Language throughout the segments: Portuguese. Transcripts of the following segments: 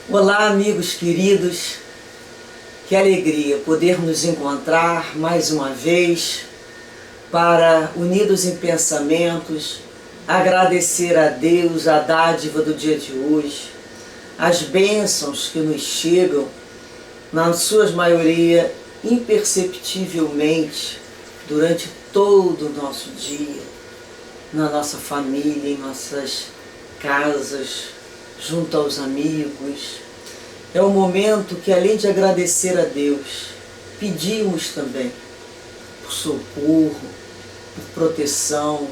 Olá, amigos queridos, que alegria poder nos encontrar mais uma vez para, unidos em pensamentos, agradecer a Deus a dádiva do dia de hoje, as bênçãos que nos chegam, na sua maioria, imperceptivelmente, durante todo o nosso dia, na nossa família, em nossas casas, junto aos amigos. É um momento que, além de agradecer a Deus, pedimos também por socorro, por proteção,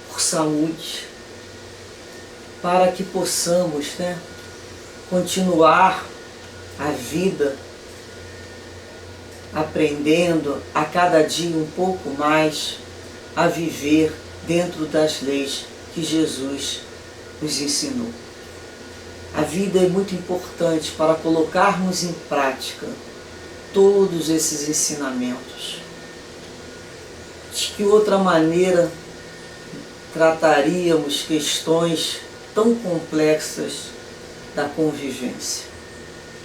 por saúde, para que possamos, continuar a vida aprendendo a cada dia um pouco mais a viver dentro das leis que Jesus nos ensinou. A vida é muito importante para colocarmos em prática todos esses ensinamentos. De que outra maneira trataríamos questões tão complexas da convivência,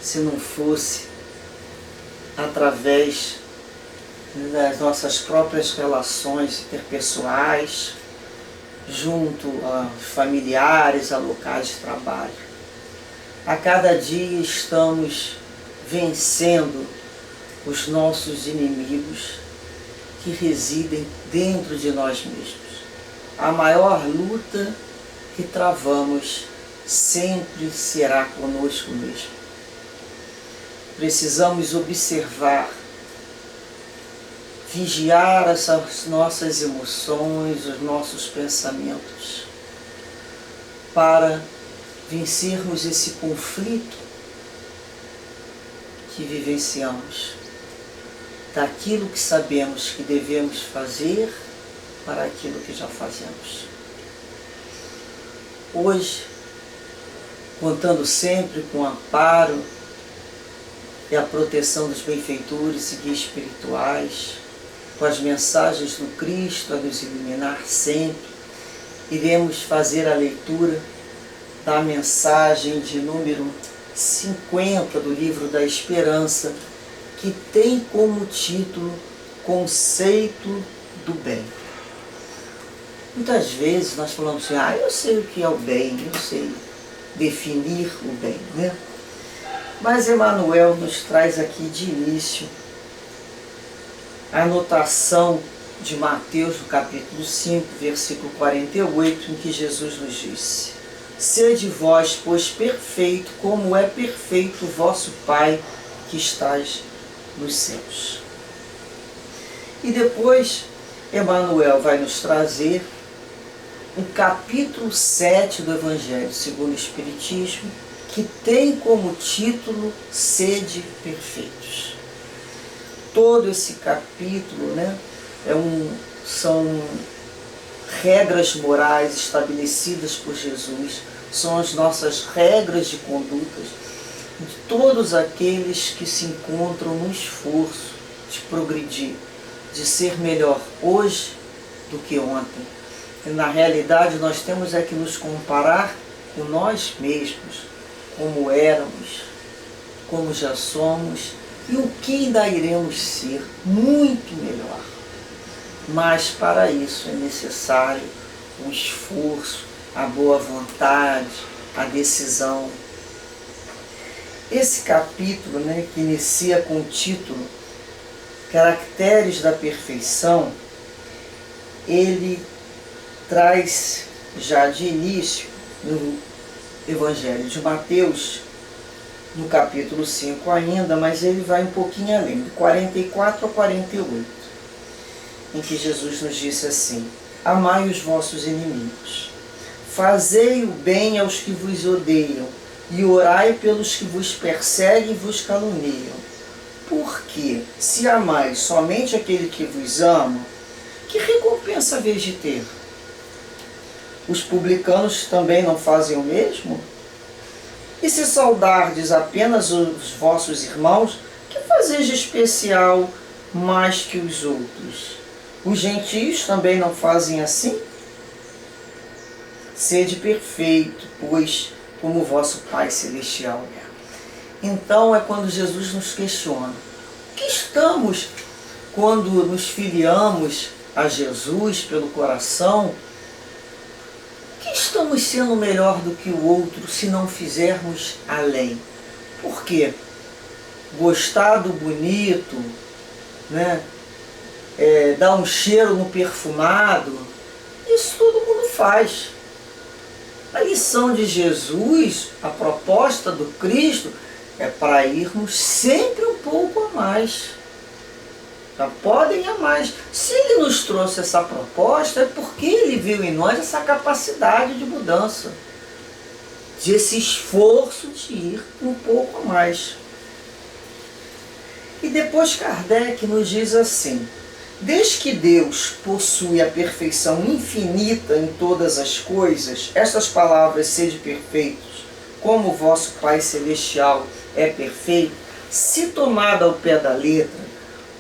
se não fosse através das nossas próprias relações interpessoais, junto a familiares, a locais de trabalho. A cada dia estamos vencendo os nossos inimigos que residem dentro de nós mesmos. A maior luta que travamos sempre será conosco mesmo. Precisamos observar, vigiar essas nossas emoções, os nossos pensamentos, para vencermos esse conflito que vivenciamos, daquilo que sabemos que devemos fazer para aquilo que já fazemos. Hoje, contando sempre com o amparo e a proteção dos benfeitores e guias espirituais, com as mensagens do Cristo a nos iluminar sempre, iremos fazer a leitura da mensagem de número 50 do Livro da Esperança, que tem como título Conceito do Bem. Muitas vezes nós falamos assim, eu sei o que é o bem, eu sei definir o bem, Mas Emmanuel nos traz aqui de início a anotação de Mateus, no capítulo 5, versículo 48, em que Jesus nos disse: Sede vós, pois, perfeito, como é perfeito o vosso Pai que estais nos céus. E depois, Emmanuel vai nos trazer o capítulo 7 do Evangelho segundo o Espiritismo, que tem como título Sede Perfeitos. Todo esse capítulo são regras morais estabelecidas por Jesus, são as nossas regras de condutas de todos aqueles que se encontram no esforço de progredir, de ser melhor hoje do que ontem. E na realidade nós temos que nos comparar com nós mesmos, como éramos, como já somos e o que ainda iremos ser muito melhor. Mas para isso é necessário o esforço, a boa vontade, a decisão. Esse capítulo, que inicia com o título Caracteres da Perfeição, ele traz já de início no Evangelho de Mateus, no capítulo 5 ainda, mas ele vai um pouquinho além, de 44 a 48, em que Jesus nos disse assim: Amai os vossos inimigos, fazei o bem aos que vos odeiam, e orai pelos que vos perseguem e vos caluniam. Porque, se amais somente aquele que vos ama, que recompensa haveis de ter? Os publicanos também não fazem o mesmo? E se saudardes apenas os vossos irmãos, que fazeis de especial mais que os outros? Os gentios também não fazem assim? Sede perfeito, pois, como o vosso Pai Celestial é. Então é quando Jesus nos questiona: o que estamos, quando nos filiamos a Jesus pelo coração, o que estamos sendo melhor do que o outro se não fizermos além? Por quê? Gostar do bonito, né? Dar um cheiro no perfumado, isso todo mundo faz. A lição de Jesus, a proposta do Cristo, é para irmos sempre um pouco a mais. Já podem ir a mais. Se Ele nos trouxe essa proposta, é porque Ele viu em nós essa capacidade de mudança, desse esforço de ir um pouco a mais. E depois Kardec nos diz assim: desde que Deus possui a perfeição infinita em todas as coisas, estas palavras, sede perfeitos, como o vosso Pai Celestial é perfeito, se tomada ao pé da letra,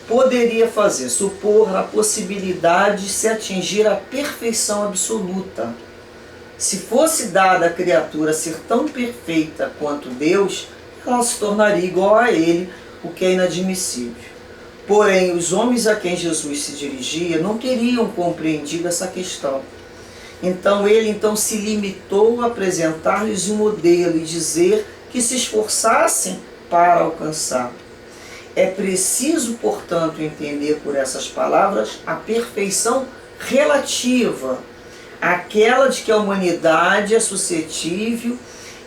poderia fazer supor a possibilidade de se atingir a perfeição absoluta. Se fosse dada à criatura ser tão perfeita quanto Deus, ela se tornaria igual a Ele, o que é inadmissível. Porém, os homens a quem Jesus se dirigia não teriam compreendido essa questão. Então ele se limitou a apresentar-lhes um modelo e dizer que se esforçassem para alcançar. É preciso, portanto, entender por essas palavras a perfeição relativa, aquela de que a humanidade é suscetível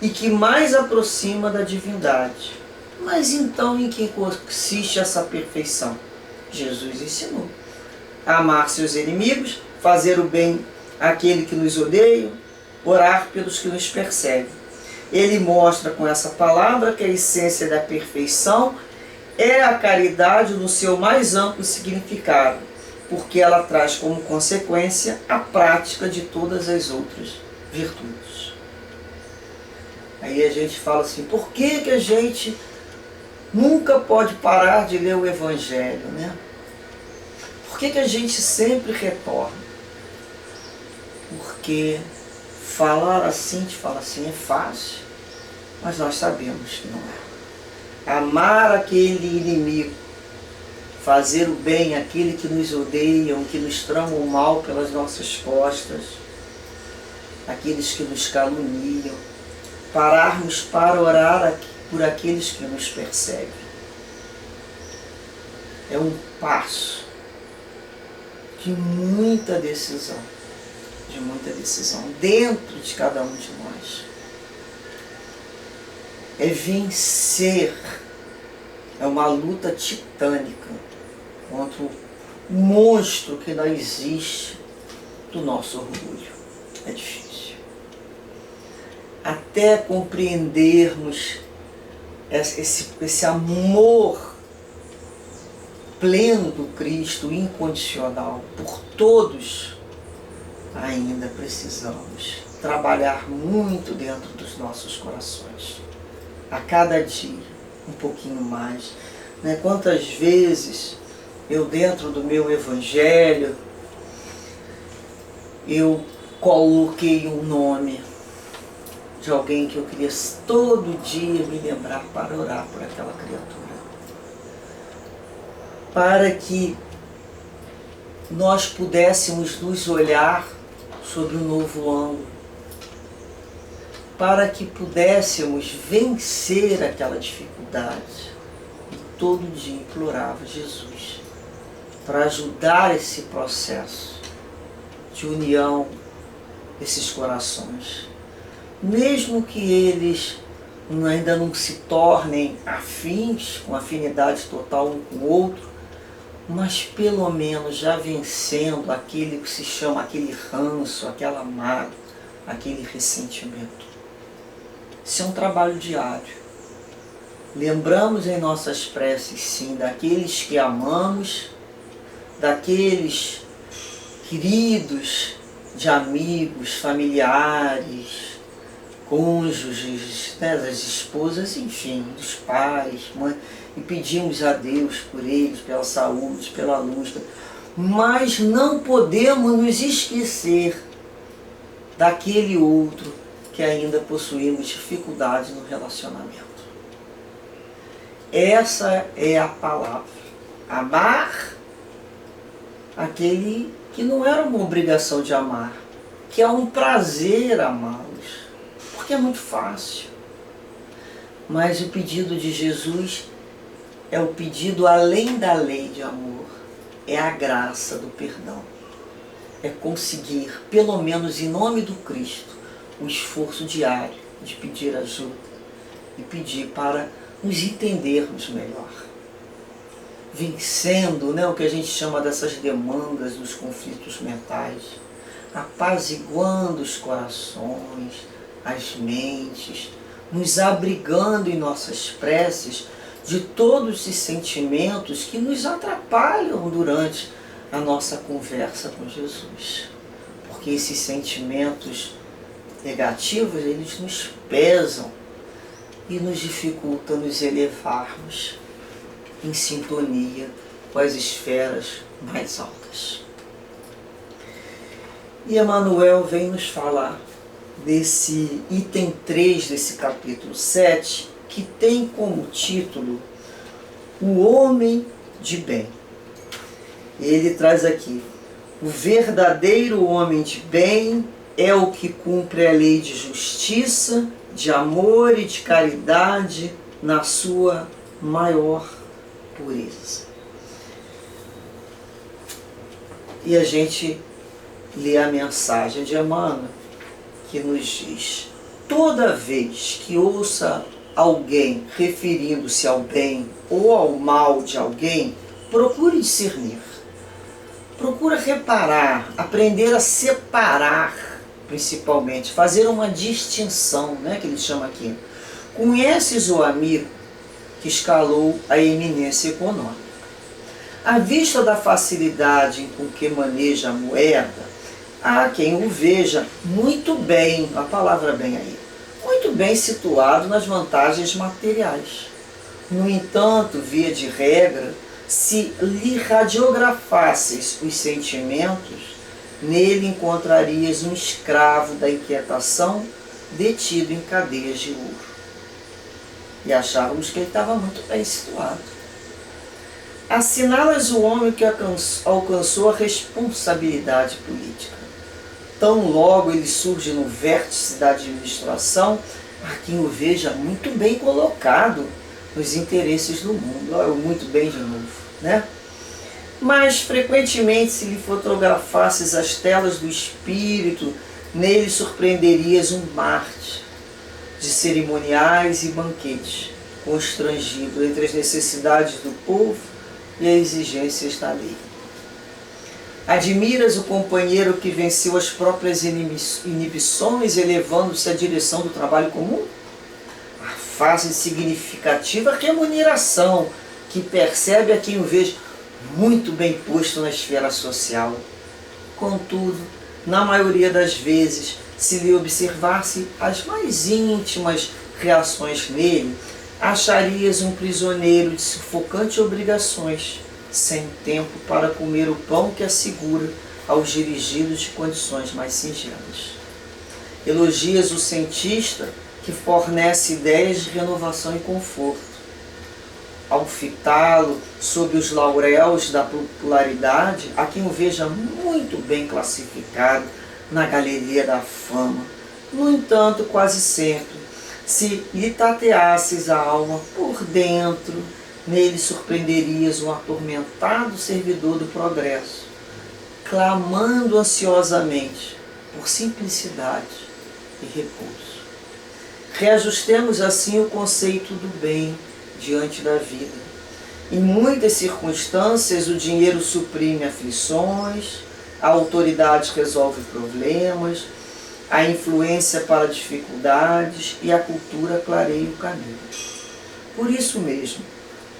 e que mais aproxima da divindade. Mas então em que consiste essa perfeição? Jesus ensinou: amar seus inimigos, fazer o bem àquele que nos odeia, orar pelos que nos perseguem. Ele mostra com essa palavra que a essência da perfeição é a caridade no seu mais amplo significado, porque ela traz como consequência a prática de todas as outras virtudes. Aí a gente fala assim: por que a gente nunca pode parar de ler o Evangelho, né? Por que a gente sempre retorna? Porque falar assim, é fácil, mas nós sabemos que não é. Amar aquele inimigo, fazer o bem àquele que nos odeiam, que nos tramam o mal pelas nossas costas, aqueles que nos caluniam, pararmos para orar por aqueles que nos perseguem. É um passo de muita decisão dentro de cada um de nós. É vencer, é uma luta titânica contra o monstro que não existe do nosso orgulho. É difícil. Até compreendermos esse amor pleno do Cristo, incondicional, por todos, ainda precisamos trabalhar muito dentro dos nossos corações. A cada dia, um pouquinho mais. Né? Quantas vezes eu, dentro do meu Evangelho, eu coloquei um nome de alguém que eu queria todo dia me lembrar para orar por aquela criatura. Para que nós pudéssemos nos olhar sob um novo ângulo. Para que pudéssemos vencer aquela dificuldade. E todo dia implorava Jesus para ajudar esse processo de união desses corações. Mesmo que eles ainda não se tornem afins, com afinidade total um com o outro, mas pelo menos já vencendo aquele que se chama, aquele ranço, aquela mágoa, aquele ressentimento. Isso é um trabalho diário. Lembramos em nossas preces, sim, daqueles que amamos, daqueles queridos, de amigos, familiares, cônjuges, né, das esposas, enfim, dos pais, mãe, e pedimos a Deus por eles, pela saúde, pela luz. Mas não podemos nos esquecer daquele outro que que ainda possuímos dificuldade no relacionamento. Essa é a palavra. Amar aquele que não era uma obrigação de amar, que é um prazer amá-los, porque é muito fácil. Mas o pedido de Jesus é o pedido além da lei de amor, é a graça do perdão. É conseguir, pelo menos em nome do Cristo, o esforço diário de pedir ajuda e pedir para nos entendermos melhor. Vencendo, o que a gente chama dessas demandas dos conflitos mentais, apaziguando os corações, as mentes, nos abrigando em nossas preces de todos esses sentimentos que nos atrapalham durante a nossa conversa com Jesus. Porque esses sentimentos negativos, eles nos pesam e nos dificultam nos elevarmos em sintonia com as esferas mais altas. E Emmanuel vem nos falar desse item 3 desse capítulo 7, que tem como título O Homem de Bem. Ele traz aqui: o verdadeiro homem de bem é o que cumpre a lei de justiça, de amor e de caridade na sua maior pureza. E a gente lê a mensagem de Emmanuel, que nos diz: toda vez que ouça alguém referindo-se ao bem ou ao mal de alguém, procure discernir. Procura reparar, aprender a separar, principalmente, fazer uma distinção, que ele chama aqui. Conheces o amigo que escalou a eminência econômica. À vista da facilidade com que maneja a moeda, há quem o veja muito bem, a palavra bem aí, muito bem situado nas vantagens materiais. No entanto, via de regra, se lhe radiografasses os sentimentos, nele encontrarias um escravo da inquietação detido em cadeias de ouro. E achávamos que ele estava muito bem situado. Assinalas o homem que alcançou a responsabilidade política. Tão logo ele surge no vértice da administração, há quem o veja muito bem colocado nos interesses do mundo. Olha, muito bem de novo, Mas frequentemente, se lhe fotografasses as telas do espírito, nele surpreenderias um Marte de cerimoniais e banquetes, constrangido entre as necessidades do povo e as exigências da lei. Admiras o companheiro que venceu as próprias inibições, elevando-se à direção do trabalho comum? A fase significativa remuneração que percebe a quem o veja muito bem posto na esfera social. Contudo, na maioria das vezes, se lhe observasse as mais íntimas reações nele, acharias um prisioneiro de sufocantes obrigações, sem tempo para comer o pão que assegura aos dirigidos de condições mais singelas. Elogias o cientista que fornece ideias de renovação e conforto. Ao fitá-lo sob os lauréus da popularidade, há quem o veja muito bem classificado na galeria da fama. No entanto, quase sempre, se lhe tateasses a alma por dentro, nele surpreenderias um atormentado servidor do progresso, clamando ansiosamente por simplicidade e repouso. Reajustemos assim o conceito do bem diante da vida. Em muitas circunstâncias, o dinheiro suprime aflições, a autoridade resolve problemas, a influência para dificuldades e a cultura clareia o caminho. Por isso mesmo,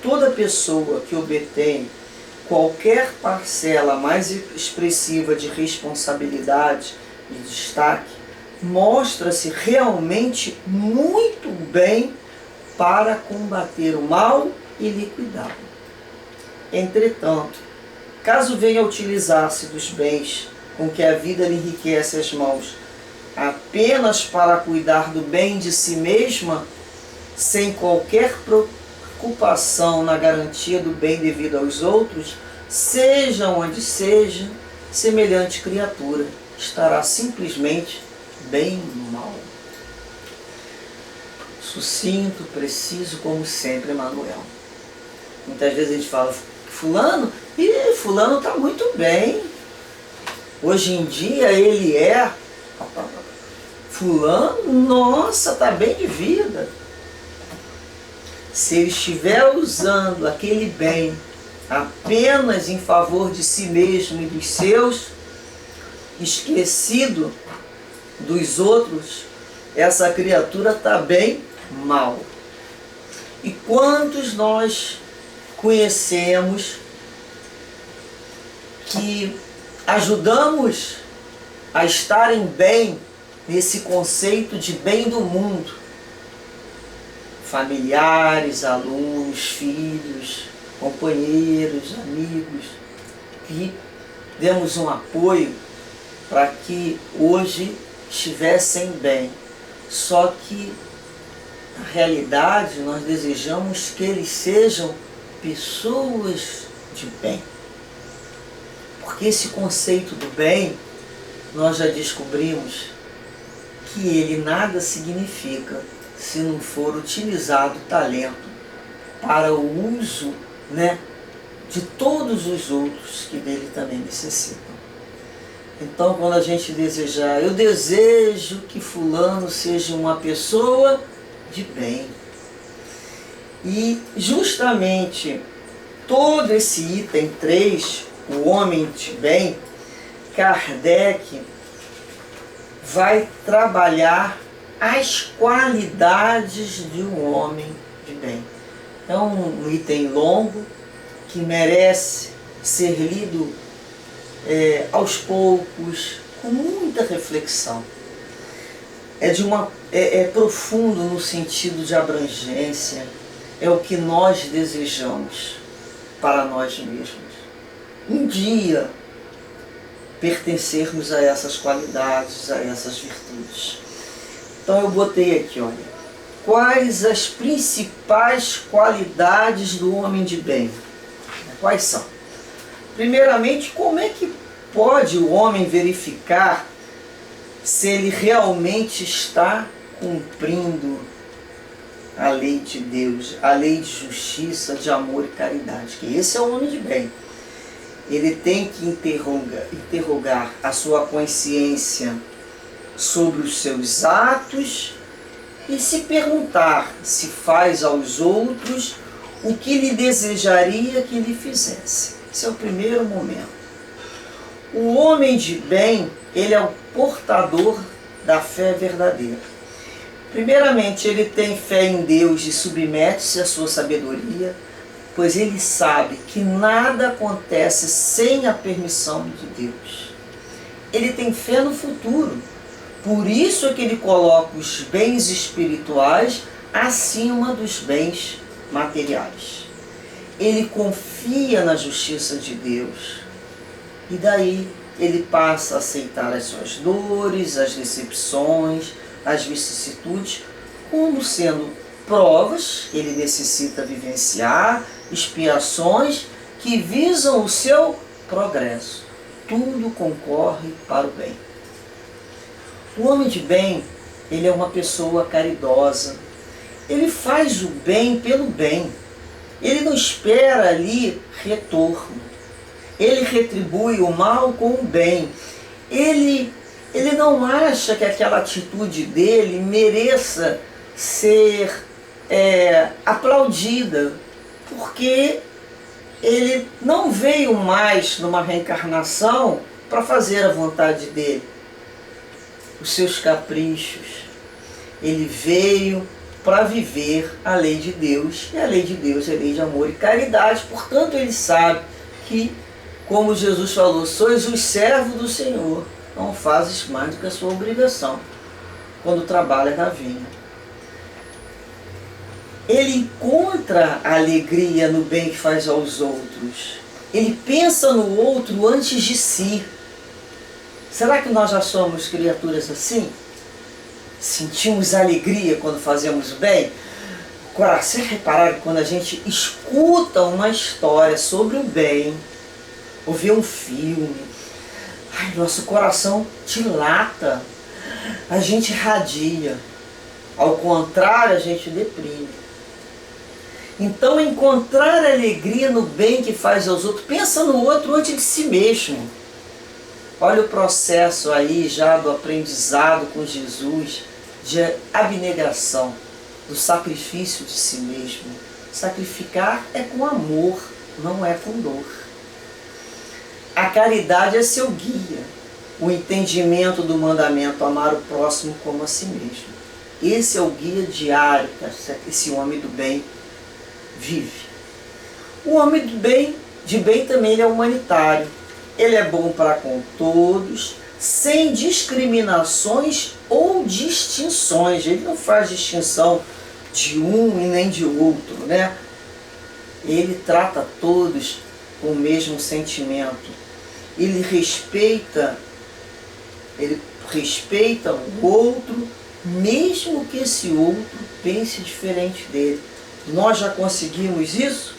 toda pessoa que obtém qualquer parcela mais expressiva de responsabilidade e destaque, mostra-se realmente muito bem para combater o mal e liquidá-lo. Entretanto, caso venha a utilizar-se dos bens com que a vida lhe enriquece as mãos apenas para cuidar do bem de si mesma, sem qualquer preocupação na garantia do bem devido aos outros, seja onde seja, semelhante criatura estará simplesmente bem mal. Sucinto, preciso, como sempre, Emmanuel. Muitas vezes a gente fala, fulano está muito bem. Hoje em dia ele é. Fulano, nossa, está bem de vida. Se ele estiver usando aquele bem apenas em favor de si mesmo e dos seus, esquecido dos outros, essa criatura está bem mal. E quantos nós conhecemos que ajudamos a estarem bem nesse conceito de bem do mundo? Familiares, alunos, filhos, companheiros, amigos, que demos um apoio para que hoje estivessem bem. Só que, na realidade, nós desejamos que eles sejam pessoas de bem. Porque esse conceito do bem, nós já descobrimos que ele nada significa se não for utilizado o talento para o uso, de todos os outros que dele também necessitam. Então, quando a gente desejar, eu desejo que fulano seja uma pessoa de bem. E justamente todo esse item 3, o homem de bem, Kardec vai trabalhar as qualidades de um homem de bem. É um item longo que merece ser lido aos poucos, com muita reflexão. É profundo no sentido de abrangência, é o que nós desejamos para nós mesmos. Um dia pertencermos a essas qualidades, a essas virtudes. Então eu botei aqui, olha, quais as principais qualidades do homem de bem? Quais são? Primeiramente, como é que pode o homem verificar se ele realmente está cumprindo a lei de Deus, a lei de justiça, de amor e caridade? Que esse é o homem de bem. Ele tem que interrogar a sua consciência sobre os seus atos e se perguntar se faz aos outros o que lhe desejaria que lhe fizesse. Esse é o primeiro momento. O homem de bem, ele é o portador da fé verdadeira. Primeiramente, ele tem fé em Deus e submete-se à sua sabedoria, pois ele sabe que nada acontece sem a permissão de Deus. Ele tem fé no futuro, por isso é que ele coloca os bens espirituais acima dos bens materiais. Ele confia na justiça de Deus e daí ele passa a aceitar as suas dores, as decepções, as vicissitudes como sendo provas que ele necessita vivenciar, expiações que visam o seu progresso. Tudo concorre para o bem. O homem de bem, ele é uma pessoa caridosa. Ele faz o bem pelo bem. Ele não espera ali retorno. Ele retribui o mal com o bem. Ele não acha que aquela atitude dele mereça ser aplaudida, porque ele não veio mais numa reencarnação para fazer a vontade dele, os seus caprichos. Ele veio para viver a lei de Deus, e a lei de Deus é a lei de amor e caridade. Portanto, ele sabe que, como Jesus falou, sois os servos do Senhor, não fazes mais do que a sua obrigação quando trabalha na vinha. Ele encontra a alegria no bem que faz aos outros. Ele pensa no outro antes de si. Será que nós já somos criaturas assim? Sentimos alegria quando fazemos bem? Vocês repararam que quando a gente escuta uma história sobre o bem, ou vê um filme, ai, nosso coração dilata, a gente radia. Ao contrário, a gente deprime. Então, encontrar alegria no bem que faz aos outros, pensa no outro antes de si mesmo. Olha o processo aí já do aprendizado com Jesus, de abnegação, do sacrifício de si mesmo. Sacrificar é com amor, não é com dor. A caridade é seu guia, o entendimento do mandamento, amar o próximo como a si mesmo. Esse é o guia diário que esse homem do bem vive. O homem do bem, de bem também, ele é humanitário. Ele é bom para com todos, sem discriminações ou distinções. Ele não faz distinção de um e nem de outro, né? Ele trata todos com o mesmo sentimento. Ele respeita o outro, mesmo que esse outro pense diferente dele. Nós já conseguimos isso?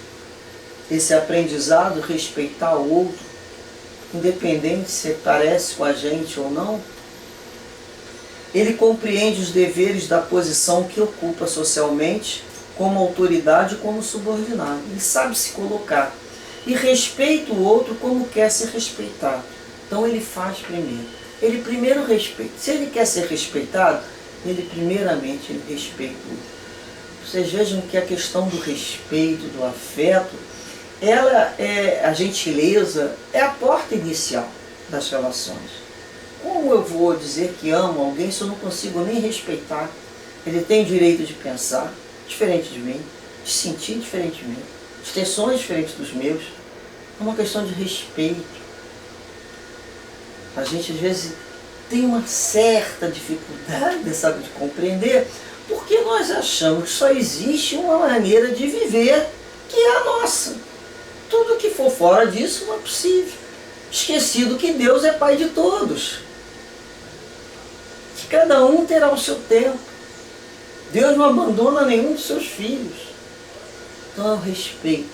Esse aprendizado, respeitar o outro, independente se parece com a gente ou não. Ele compreende os deveres da posição que ocupa socialmente, como autoridade e como subordinado. Ele sabe se colocar. E respeita o outro como quer ser respeitado. Então ele faz primeiro. Ele primeiro respeita. Se ele quer ser respeitado, ele primeiramente ele respeita o outro. Vocês vejam que a questão do respeito, do afeto, a gentileza é a porta inicial das relações. Como eu vou dizer que amo alguém se eu não consigo nem respeitar? Ele tem o direito de pensar diferente de mim, de sentir diferente de mim, de ter sonhos diferentes dos meus. É uma questão de respeito. A gente às vezes tem uma certa dificuldade, sabe, de compreender, porque nós achamos que só existe uma maneira de viver, que é a nossa. Tudo que for fora disso não é possível. Esquecido que Deus é Pai de todos. Que cada um terá o seu tempo. Deus não abandona nenhum dos seus filhos. Então eu respeito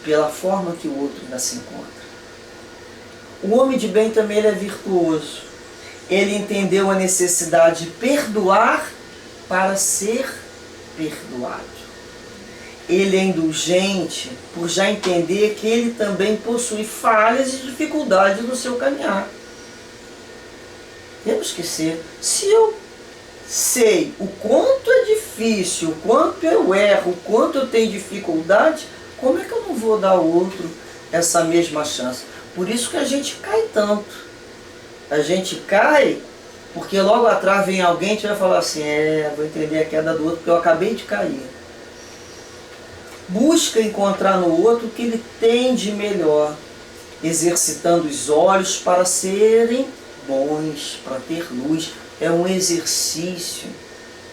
pela forma que o outro ainda se encontra. O homem de bem também ele é virtuoso. Ele entendeu a necessidade de perdoar para ser perdoado. Ele é indulgente por já entender que ele também possui falhas e dificuldades no seu caminhar. Temos que ser. Se eu sei o quanto é difícil, o quanto eu erro, o quanto eu tenho dificuldade, como é que eu não vou dar ao outro essa mesma chance? Por isso que a gente cai tanto. A gente cai porque logo atrás vem alguém que vai falar assim, vou entender a queda do outro porque eu acabei de cair. Busca encontrar no outro o que ele tem de melhor, exercitando os olhos para serem bons, para ter luz. É um exercício,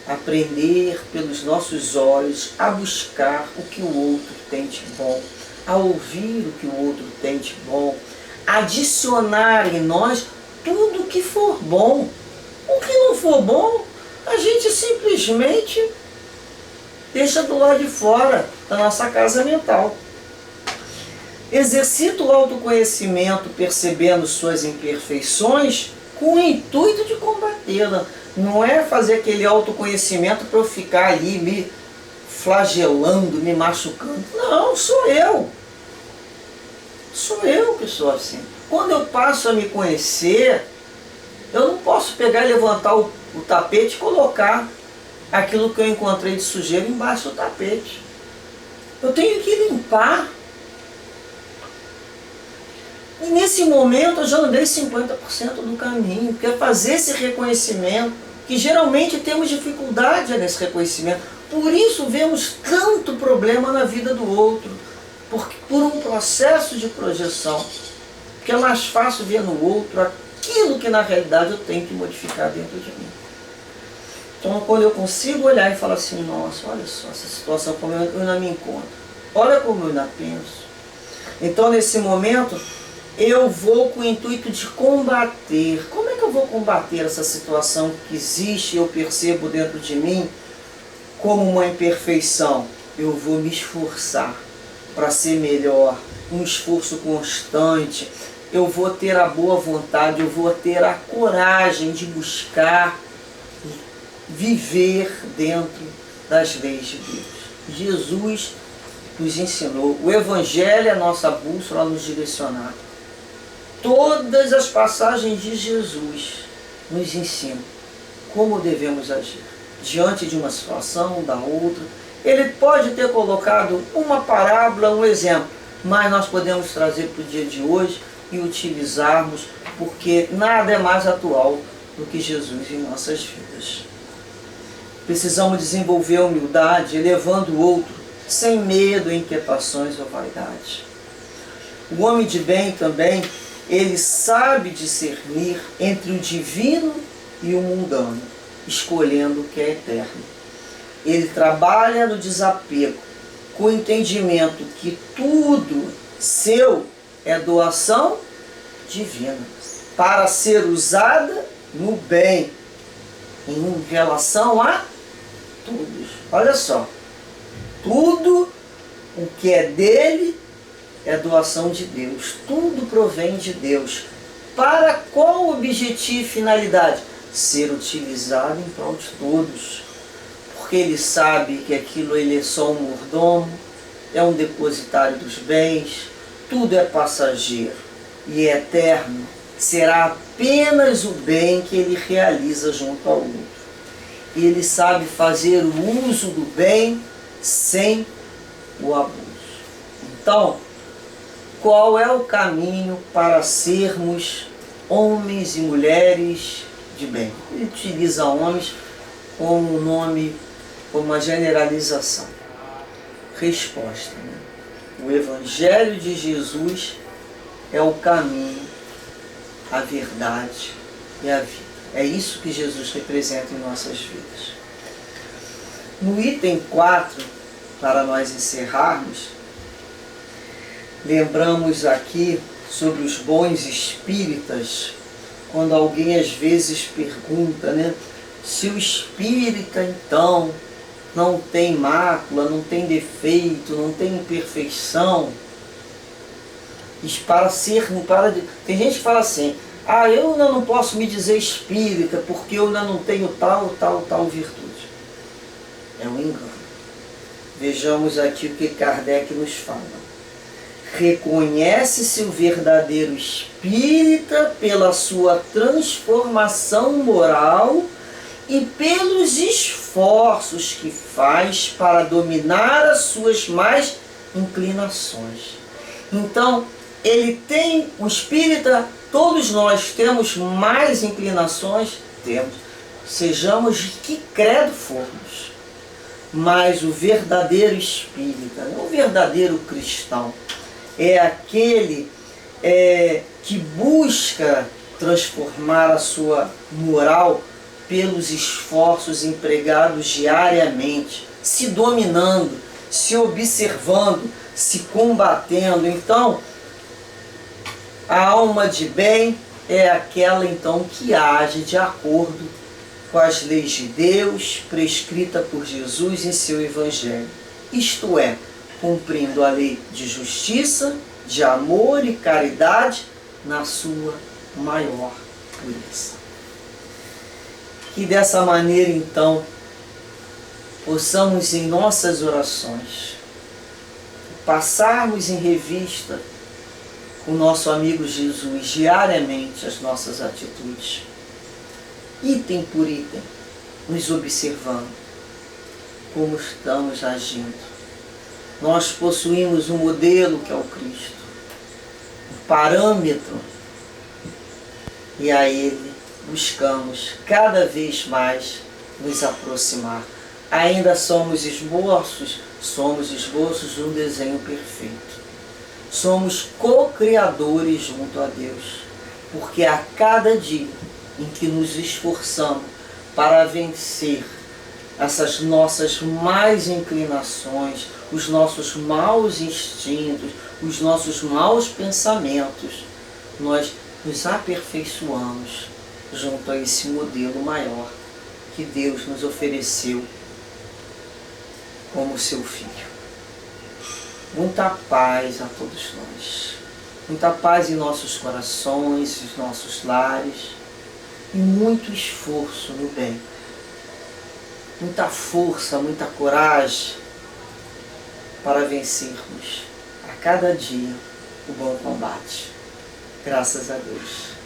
aprender pelos nossos olhos a buscar o que o outro tem de bom, a ouvir o que o outro tem de bom, adicionar em nós tudo que for bom. O que não for bom, a gente simplesmente deixa do lado de fora da nossa casa mental. Exercita o autoconhecimento percebendo suas imperfeições com o intuito de combatê-la. Não é fazer aquele autoconhecimento para eu ficar ali me flagelando, me machucando. Não, sou eu. Sou eu que sou assim. Quando eu passo a me conhecer, eu não posso pegar e levantar o tapete e colocar aquilo que eu encontrei de sujeira embaixo do tapete. Eu tenho que limpar. E nesse momento eu já andei 50% do caminho, que é fazer esse reconhecimento, que geralmente temos dificuldade nesse reconhecimento. Por isso vemos tanto problema na vida do outro, por um processo de projeção, que é mais fácil ver no outro aquilo que na realidade eu tenho que modificar dentro de mim. Então quando eu consigo olhar e falar assim, nossa, olha só essa situação como eu ainda me encontro, olha como eu ainda penso. Então nesse momento eu vou com o intuito de combater. Como é que eu vou combater essa situação que existe e eu percebo dentro de mim como uma imperfeição? Eu vou me esforçar para ser melhor, um esforço constante. Eu vou ter a boa vontade, eu vou ter a coragem de buscar viver dentro das leis de Deus. Jesus nos ensinou, o Evangelho é a nossa bússola a nos direcionar. Todas as passagens de Jesus nos ensinam como devemos agir diante de uma situação, da outra. Ele pode ter colocado uma parábola, um exemplo, mas nós podemos trazer para o dia de hoje e utilizarmos, porque nada é mais atual do que Jesus em nossas vidas. Precisamos desenvolver a humildade, elevando o outro, sem medo, inquietações ou vaidade. O homem de bem também, ele sabe discernir entre o divino e o mundano, escolhendo o que é eterno. Ele trabalha no desapego, com o entendimento que tudo seu é doação divina, para ser usada no bem, em relação a todos. Olha só, tudo o que é dele é doação de Deus, tudo provém de Deus. Para qual objetivo e finalidade? Ser utilizado em prol de todos. Porque ele sabe que aquilo ele é só um mordomo, é um depositário dos bens, tudo é passageiro e é eterno. Será apenas o bem que ele realiza junto ao outro. Ele sabe fazer o uso do bem sem o abuso. Então, qual é o caminho para sermos homens e mulheres de bem? Ele utiliza homens como um nome, como uma generalização. Resposta, né? O Evangelho de Jesus é o caminho, a verdade e a vida. É isso que Jesus representa em nossas vidas. No item 4, para nós encerrarmos, lembramos aqui sobre os bons espíritas, quando alguém às vezes pergunta, né, se o espírita então não tem mácula, não tem defeito, não tem imperfeição. Tem gente que fala assim, eu ainda não posso me dizer espírita porque eu ainda não tenho tal virtude. É um engano. Vejamos aqui o que Kardec nos fala. Reconhece-se o verdadeiro espírita pela sua transformação moral e pelos esforços que faz para dominar as suas más inclinações. Então, ele tem, o espírita, todos nós temos mais inclinações? Temos. Sejamos de que credo formos. Mas o verdadeiro espírita, o verdadeiro cristão, é aquele que busca transformar a sua moral pelos esforços empregados diariamente, se dominando, se observando, se combatendo. Então, a alma de bem é aquela então que age de acordo com as leis de Deus prescrita por Jesus em seu Evangelho. Isto é, cumprindo a lei de justiça, de amor e caridade na sua maior pureza. Que dessa maneira, então, possamos em nossas orações passarmos em revista o nosso amigo Jesus diariamente as nossas atitudes, item por item, nos observando como estamos agindo. Nós possuímos um modelo que é o Cristo, um parâmetro, e a Ele buscamos cada vez mais nos aproximar. Ainda somos esboços de um desenho perfeito. Somos co-criadores junto a Deus, porque a cada dia em que nos esforçamos para vencer essas nossas más inclinações, os nossos maus instintos, os nossos maus pensamentos, nós nos aperfeiçoamos junto a esse modelo maior que Deus nos ofereceu como seu Filho. Muita paz a todos nós. Muita paz em nossos corações, em nossos lares, e muito esforço no bem. Muita força, muita coragem para vencermos a cada dia o bom combate. Graças a Deus.